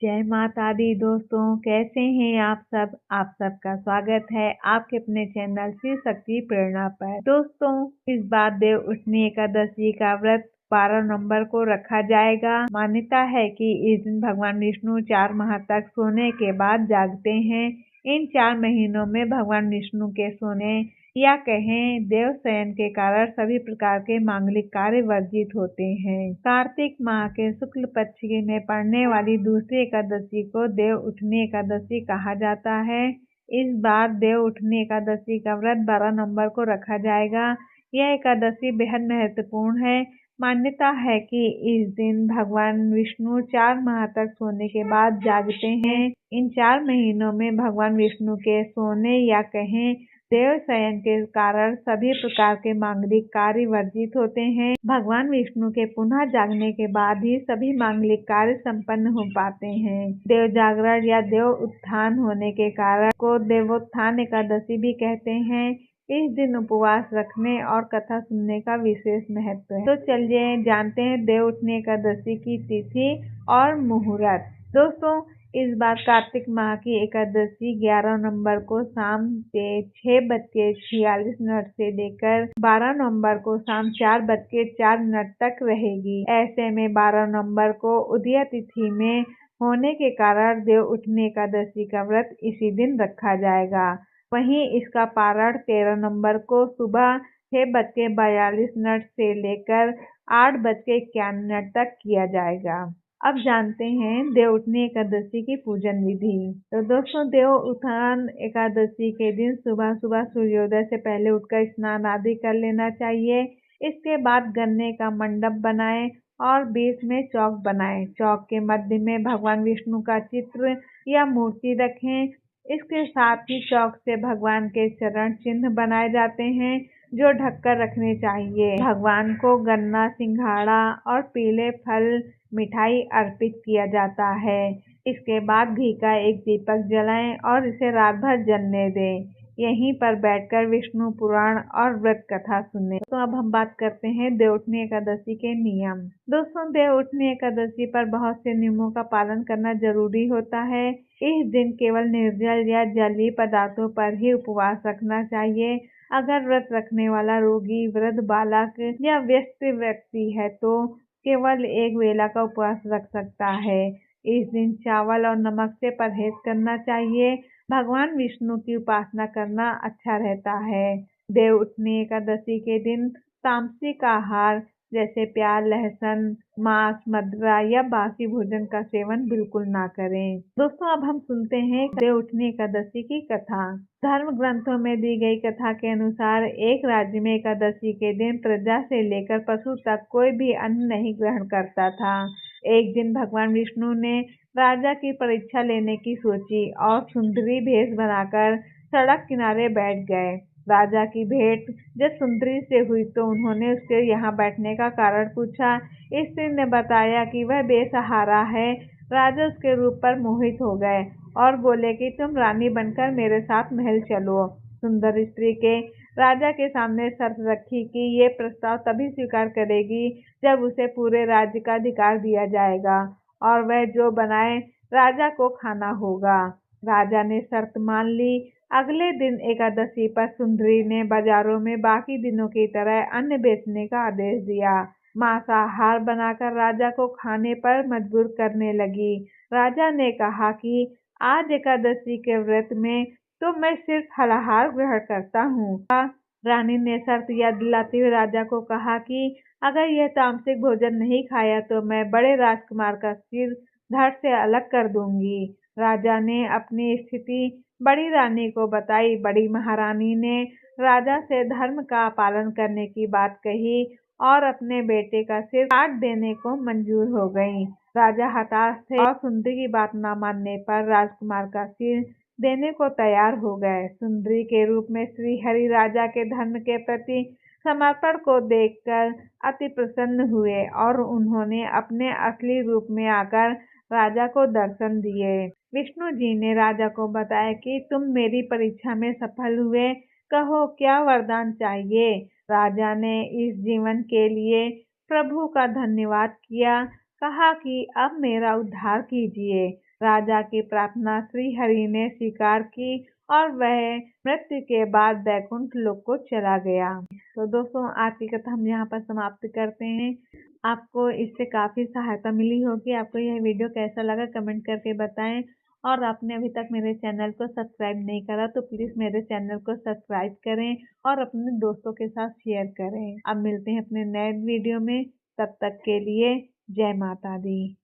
जय माता दी दोस्तों, कैसे हैं आप सब। आप सबका स्वागत है आपके अपने चैनल श्री शक्ति प्रेरणा पर। दोस्तों, इस बार देव उठनी एकादशी का व्रत 12 नवंबर को रखा जाएगा। मान्यता है कि इस दिन भगवान विष्णु 4 माह तक सोने के बाद जागते हैं। इन 4 महीनों में भगवान विष्णु के सोने या कहें देव शयन के कारण सभी प्रकार के मांगलिक कार्य वर्जित होते हैं। कार्तिक माह के शुक्ल पक्ष में पड़ने वाली दूसरी एकादशी को देव उठनी एकादशी कहा जाता है। इस बार देव उठनी एकादशी का व्रत 12 नवंबर को रखा जाएगा। यह एकादशी बेहद महत्वपूर्ण है। मान्यता है कि इस दिन भगवान विष्णु 4 माह तक सोने के बाद जागते हैं। इन 4 महीनों में भगवान विष्णु के सोने या कहें देव शयन के कारण सभी प्रकार के मांगलिक कार्य वर्जित होते हैं। भगवान विष्णु के पुनः जागने के बाद ही सभी मांगलिक कार्य संपन्न हो पाते हैं। देव जागरण या देव उत्थान होने के कारण को देवोत्थान एकादशी भी कहते हैं। इस दिन उपवास रखने और कथा सुनने का विशेष महत्व है। तो चलिए जानते हैं देव उठनी एकादशी की तिथि और मुहूर्त। दोस्तों, इस बार कार्तिक माह की एकादशी 11 नवंबर को शाम के 6:46 से लेकर 12 नवंबर को शाम 4:04 तक रहेगी। ऐसे में 12 नवंबर को उदया तिथि में होने के कारण देव उठनी एकादशी का व्रत इसी दिन रखा जाएगा। वहीं इसका पारण 13 नवंबर को सुबह 6:42 से लेकर 8:51 तक किया जाएगा। अब जानते हैं देव उठनी एकादशी की पूजन विधि। तो दोस्तों, देव उत्थान एकादशी के दिन सुबह सुबह सूर्योदय से पहले उठकर स्नान आदि कर लेना चाहिए। इसके बाद गन्ने का मंडप बनाएं और बीच में चौक बनाएं। चौक के मध्य में भगवान विष्णु का चित्र या मूर्ति रखें। इसके साथ ही चौक से भगवान के चरण चिन्ह बनाए जाते हैं जो ढककर रखने चाहिए। भगवान को गन्ना, सिंघाड़ा और पीले फल मिठाई अर्पित किया जाता है। इसके बाद घी का एक दीपक जलाएं और इसे रात भर जलने दें। यहीं पर बैठकर विष्णु पुराण और व्रत कथा सुने। तो अब हम बात करते हैं देव उठनी एकादशी के नियम। दोस्तों, देव उठनी एकादशी पर बहुत से नियमों का पालन करना जरूरी होता है। इस दिन केवल निर्जल या जलीय पदार्थों पर ही उपवास रखना चाहिए। अगर व्रत रखने वाला रोगी, वृद्ध, बालक या व्यस्त व्यक्ति है तो केवल एक वेला का उपवास रख सकता है। इस दिन चावल और नमक से परहेज करना चाहिए। भगवान विष्णु की उपासना करना अच्छा रहता है। देव उठनी एकादशी के दिन तामसिक आहार जैसे प्याज, लहसुन, मांस, मदिरा या बासी भोजन का सेवन बिल्कुल ना करें। दोस्तों, अब हम सुनते हैं देव उठनी एकादशी की कथा। धर्म ग्रंथों में दी गई कथा के अनुसार एक राज्य में एकादशी के दिन प्रजा से लेकर पशु तक कोई भी अन्न नहीं ग्रहण करता था। एक दिन भगवान विष्णु ने राजा की परीक्षा लेने की सोची और सुंदरी भेष बनाकर सड़क किनारे बैठ गए। राजा की भेंट जब सुंदरी से हुई तो उन्होंने उसके यहाँ बैठने का कारण पूछा। स्त्री ने बताया कि वह बेसहारा है। राजा उसके रूप पर मोहित हो गए और बोले कि तुम रानी बनकर मेरे साथ महल चलो। सुंदर स्त्री के राजा के सामने शर्त रखी कि ये प्रस्ताव तभी स्वीकार करेगी जब उसे पूरे राज्य का अधिकार दिया जाएगा और वह जो बनाए राजा को खाना होगा। राजा ने शर्त मान ली। अगले दिन एकादशी पर सुंदरी ने बाजारों में बाकी दिनों की तरह अन्न बेचने का आदेश दिया। मांसाहार बनाकर राजा को खाने पर मजबूर करने लगी। राजा ने कहा कि आज एकादशी के व्रत में तो मैं सिर्फ फलाहार ग्रहण करता हूँ। रानी ने शर्त याद दिलाते हुए राजा को कहा कि अगर यह तामसिक भोजन नहीं खाया तो मैं बड़े राजकुमार का सिर धड़ से अलग कर दूंगी। राजा ने अपनी स्थिति बड़ी रानी को बताई। बड़ी महारानी ने राजा से धर्म का पालन करने की बात कही और अपने बेटे का सिर काट देने को मंजूर हो गई। राजा हताश थे और सुंदरी की बात न मानने पर राजकुमार का सिर देने को तैयार हो गए। सुंदरी के रूप में श्री हरि राजा के धर्म के प्रति समर्पण को देखकर अति प्रसन्न हुए और उन्होंने अपने असली रूप में आकर राजा को दर्शन दिए। विष्णु जी ने राजा को बताया कि तुम मेरी परीक्षा में सफल हुए, कहो क्या वरदान चाहिए। राजा ने इस जीवन के लिए प्रभु का धन्यवाद किया, कहा कि अब मेरा उद्धार कीजिए। राजा की प्रार्थना श्री हरि ने स्वीकार की और वह मृत्यु के बाद बैकुंठ लोक को चला गया। तो दोस्तों आज की कथा हम यहाँ पर समाप्त करते हैं। आपको इससे काफी सहायता मिली होगी। आपको यह वीडियो कैसा लगा कमेंट करके बताएं। और आपने अभी तक मेरे चैनल को सब्सक्राइब नहीं करा तो प्लीज मेरे चैनल को सब्सक्राइब करें और अपने दोस्तों के साथ शेयर करें। अब मिलते हैं अपने नए वीडियो में, तब तक के लिए जय माता दी।